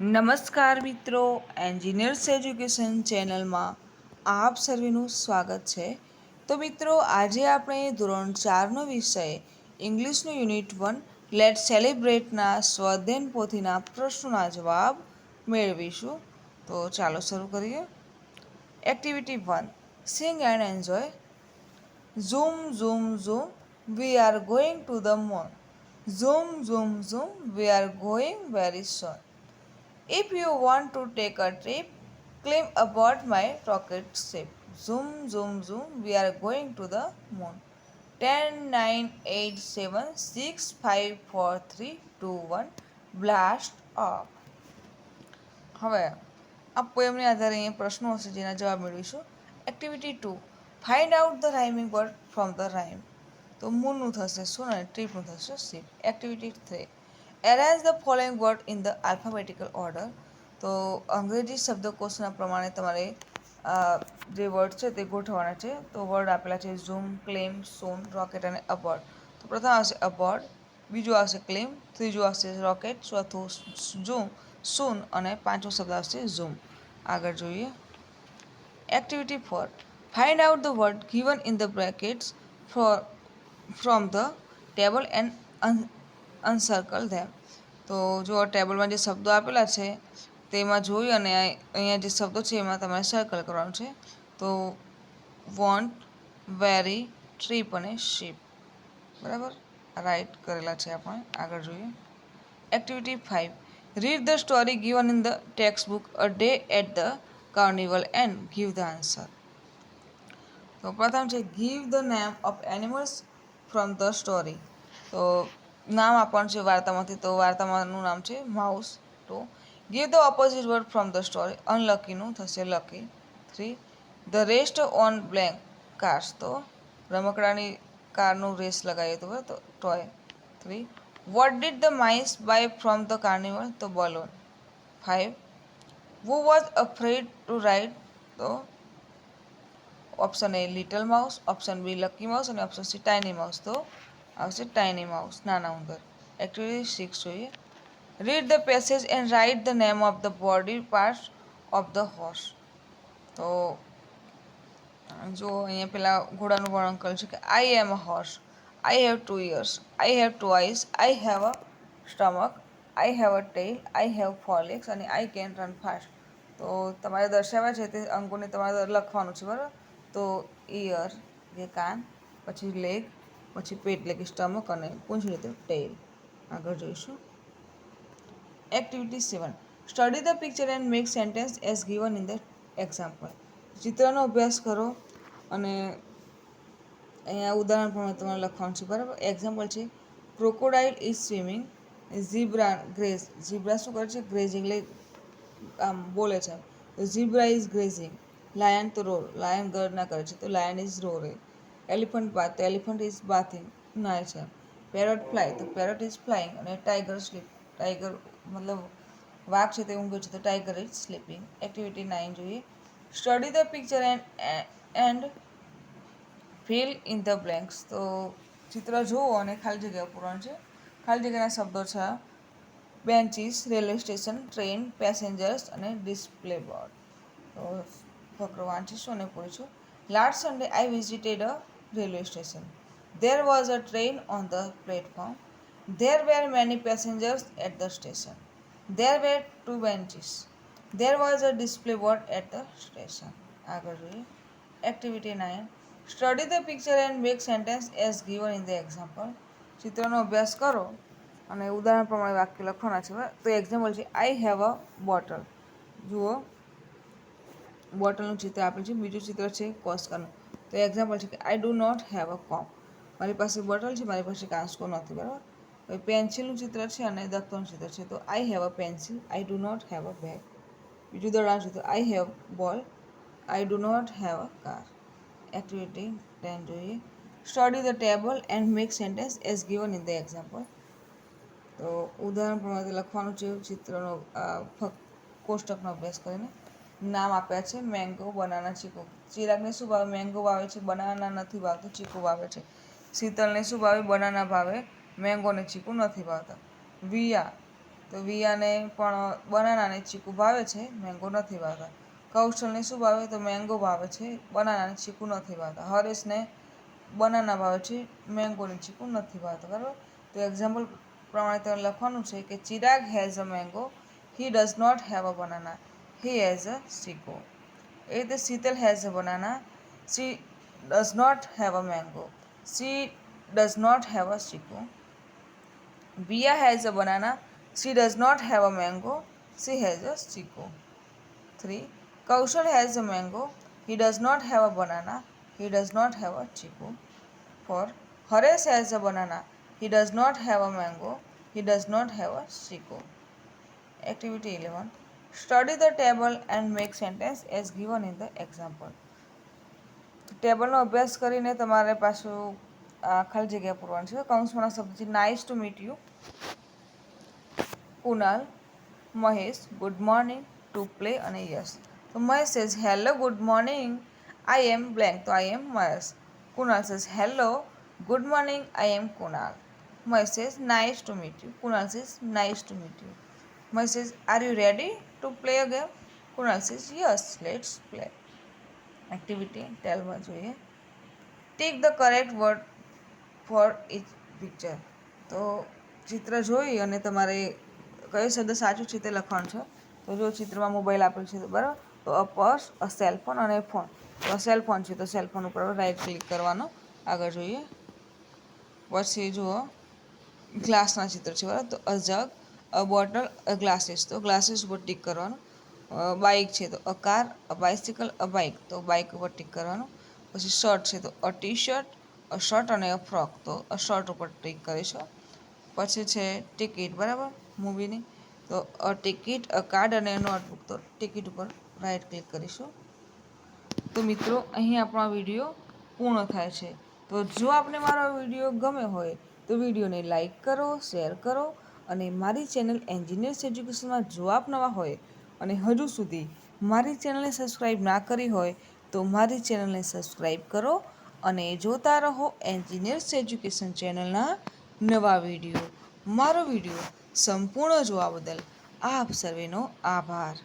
નમસ્કાર મિત્રો, engineers education ચેનલમાં આપ સર્વેનું સ્વાગત છે. તો મિત્રો, આજે આપણે ધોરણ 4નો વિષય ઇંગ્લિશનું યુનિટ 1 લેટ સેલિબ્રેટના સ્વાધ્યાયન પોથીના પ્રશ્નોના જવાબ મેળવીશું. તો ચાલો શરૂ કરીએ. Activity 1, sing and enjoy. Zoom zoom zoom, we are going to the moon. Zoom zoom zoom, we are going very soon. If you want to take a trip, climb aboard my rocket ship. Zoom, zoom, zoom, we are going to the moon. 10, 9, 8, 7, 6, 5, 4, 3, 2, 1, blast off. હવે આ પોએમને આધારે અહીંયા પ્રશ્નો હશે જેના જવાબ મેળવીશું. Activity 2, find out the rhyming word from the rhyme. તો મૂનનું થશે શું અને ટ્રીપનું થશે ship. Activity 3, arrange the following word in the alphabetical order. તો અંગ્રેજી શબ્દકોશના પ્રમાણે તમારે જે વર્ડ છે તે ગોઠવવાના છે. તો વર્ડ આપેલા છે ઝૂમ, ક્લેમ, સોન, રોકેટ અને અબોર્ડ. તો પ્રથમ આવશે અબોર્ડ, બીજું આવશે ક્લેમ, ત્રીજું આવશે રોકેટ, ચોથું ઝૂમ, સૂન અને પાંચમો શબ્દ આવશે ઝૂમ. આગળ જોઈએ. Activity 4, find out the word given in the brackets from the table and uncircle them. તો જો ટેબલમાં જે શબ્દો આપેલા છે તેમાં જોઈ અને અહીંયા જે શબ્દો છે એમાં તમારે સર્કલ કરવાનું છે. તો વોન્ટ, વેરી, ટ્રીપ અને શીપ. બરાબર, રાઈટ કરેલા છે આપણે. આગળ જોઈએ. Activity 5, read the story given in the text book a day at the carnival and give the answer. તો પ્રથમ છે give the name of animals from the story. તો નામ આપવાનું છે વાર્તામાંથી. તો વાર્તામાંનું નામ છે માઉસ. તો give the opposite word from the story. અનલકીનું થશે lucky. 3, the rest on blank cars. તો રમકડાની કારનું રેસ લગાવીએ તો toy. 3, what did the mice buy from the carnival. તો balloon. 5, who was afraid to ride. તો option a little mouse, option b lucky mouse અને ઓપ્શન સી ટાઇની માઉસ. તો આવશે ટાઇની માઉસ, નાના ઉંદર. એક્ટિવિટી 6 જોઈએ. Read the passage and write the name of the body parts of the horse. તો જો અહીંયા પેલા ઘોડાનું વર્ણન કર્યું છે કે I am a horse, I have 2 ears, I have 2 eyes, I have a stomach, I have a tail, I have 4 legs અને આઈ કેન રન ફાસ્ટ. તો તમારે દર્શાવ્યા છે તે અંકોને તમારે લખવાનું છે, બરાબર. તો ઇયર જે કાન, પછી લેગ, પછી પેટ એટલે કે સ્ટમક અને પૂંછડી તો ટેલ. આગળ જોઈશું. Activity 7, study the picture and make sentence as given in the example. ચિત્રનો અભ્યાસ કરો અને અહીંયા ઉદાહરણ પ્રમાણે તમારે લખવાનું છે, બરાબર. એક્ઝામ્પલ છે crocodile is swimming, zebra graze. Zebra શું કરે છે? ગ્રેઝિંગ, એટલે આમ બોલે છે. તો ઝીબ્રા ઇઝ ગ્રેઝિંગ. લાયન તો રોર, લાયન ગર્જના કરે છે. તો lion is roaring. Elephant bath, તો એલિફન્ટ ઇઝ બાથિંગ, નાય છે. પેરોટ ફ્લાય, તો પેરોટ ઇઝ ફ્લાઇંગ. અને ટાઈગર સ્લીપ, ટાઈગર મતલબ વાઘ છે તે ઊંઘે છે. તો ટાઈગર ઇઝ સ્લીપિંગ. એક્ટિવિટી 9 જોઈએ. Study the picture and fill in the blanks. તો ચિત્ર જુઓ અને ખાલી જગ્યા પૂરવાનું છે. ખાલી જગ્યાના શબ્દો છે benches, railway station, train, passengers અને ડિસ્પ્લે બોર્ડ. તો ફકરો વાંચીશું અને પૂછીશું. Last Sunday I visited a railway station. There was a train on the platform. There were many passengers at the station. There were 2 benches. There was a display board at the station. આગળ જોઈએ. Activity 9, study the picture and make sentence as given in the example. ચિત્રનો અભ્યાસ કરો અને ઉદાહરણ પ્રમાણે વાક્ય લખવાના છે. તો એક્ઝામ્પલ છે આઈ હેવ અ બોટલ. જુઓ, બોટલનું ચિત્ર આપેલું છે. બીજું ચિત્ર છે કોસ્કાનું. તો એક્ઝામ્પલ છે કે I do not have a cup. મારી પાસે બોટલ છે, મારી પાસે કાંસકો નથી, બરાબર. હવે પેન્સિલનું ચિત્ર છે અને દફતરનું ચિત્ર છે. તો I have a pencil, I do not have a bag. બીજું દોડાનું ચિત્ર I have ball, I do not have a car. Activity 10 જોઈએ. Study the table and make sentence as given in the example. તો ઉદાહરણ પ્રમાણે લખવાનું છે. ચિત્રનો કોષ્ટકનો અભ્યાસ કરીને નામ આપ્યા છે મેંગો, બનાના, ચીકુ. ચિરાગને શું ભાવે? મેંગો ભાવે છે. બનાના નથી ભાવતું, ચીકુ ભાવે છે. શીતલને શું ભાવે? બનાના ભાવે, મેંગો અને ચીકુ નથી ભાવતા. વિયા તો વિયાને પણ બનાના અને ચીકુ ભાવે છે, મેંગો નથી ભાવતા. કૌશલને શું ભાવે? તો મેંગો ભાવે છે, બનાના અને ચીકુ નથી ભાવતા. હરેશને બનાના ભાવે છે, મેંગો અને ચીકુ નથી ભાવતા. બરાબર? તો એક્ઝામ્પલ પ્રમાણે તમારે લખવાનું છે કે Chirag has a mango, he does not have a banana, he has a chikoo. એ રીતે Sheetal has a banana, she does not have a mango, she does not have a chikoo. Via has a banana. She does not have a mango. She has a chiku. 3. Kaushal has a mango. He does not have a banana. He does not have a chiku. 4. Haresh has a banana. He does not have a mango. He does not have a chiku. Activity 11. Study the table and make sentence as given in the example. ટેબલનો અભ્યાસ કરીને તમારે પાછું ખાલી જગ્યા પૂરવાની છે. કૌંસમાંના શબ્દ છે nice to meet you, Kunal, Mahesh, good morning, to play અને યસ. તો Mahesh says hello good morning, I am blank, તો I am Mahesh. Kunal says hello good morning, I am Kunal. Mahesh says nice to meet you, Kunal says nice to meet you. Mahesh says are you ready to play a game, Kunal says yes let's play. Activity 12 જોઈએ. Tick the correct word for each picture. તો ચિત્ર જોઈ અને તમારે કયો શબ્દ સાચું છે તે લખવાનું છે. તો જો ચિત્રમાં મોબાઈલ આપેલ છે તો બરાબર, તો અ પર્સ, અ સેલફોન અને ફોન. તો આ સેલફોન છે તો સેલફોન ઉપર રાઈટ ક્લિક કરવાનો. આગળ જોઈએ. પછી જુઓ ગ્લાસના ચિત્ર છે બરાબર, તો અ જગ, અ બોટલ, અ ગ્લાસીસ, તો ગ્લાસીસ ઉપર ટીક કરવાનું. બાઇક છે તો a car, a bicycle, a bike, તો બાઇક ઉપર ટીક કરવાનું. પછી શર્ટ છે તો અ ટી શર્ટ, અ શર્ટ અને અ ફ્રોક, તો અ શર્ટ ઉપર ટીક કરીશું. પછી છે ટિકિટ બરાબર મૂવીની, તો અ ટિકિટ, અ કાર્ડ અને નોટબુક, તો ટિકિટ ઉપર રાઈટ ક્લિક કરીશું. તો મિત્રો અહીં આપણો આ વિડીયો પૂર્ણ થાય છે. તો જો આપને મારો વિડીયો ગમે હોય તો વિડીયોને લાઈક કરો, શેર કરો અને મારી ચેનલ એન્જિનિયર્સ એજ્યુકેશનમાં જો આપ નવા હોય અને હજુ સુધી મારી ચેનલને સબસ્ક્રાઈબ ના કરી હોય તો મારી ચેનલને સબસ્ક્રાઈબ કરો અને જોતા રહો એન્જિનિયર્સ એજ્યુકેશન ચેનલના નવા વિડીયો. મારો વિડીયો સંપૂર્ણ જોવા બદલ આપ સર્વેનો આભાર.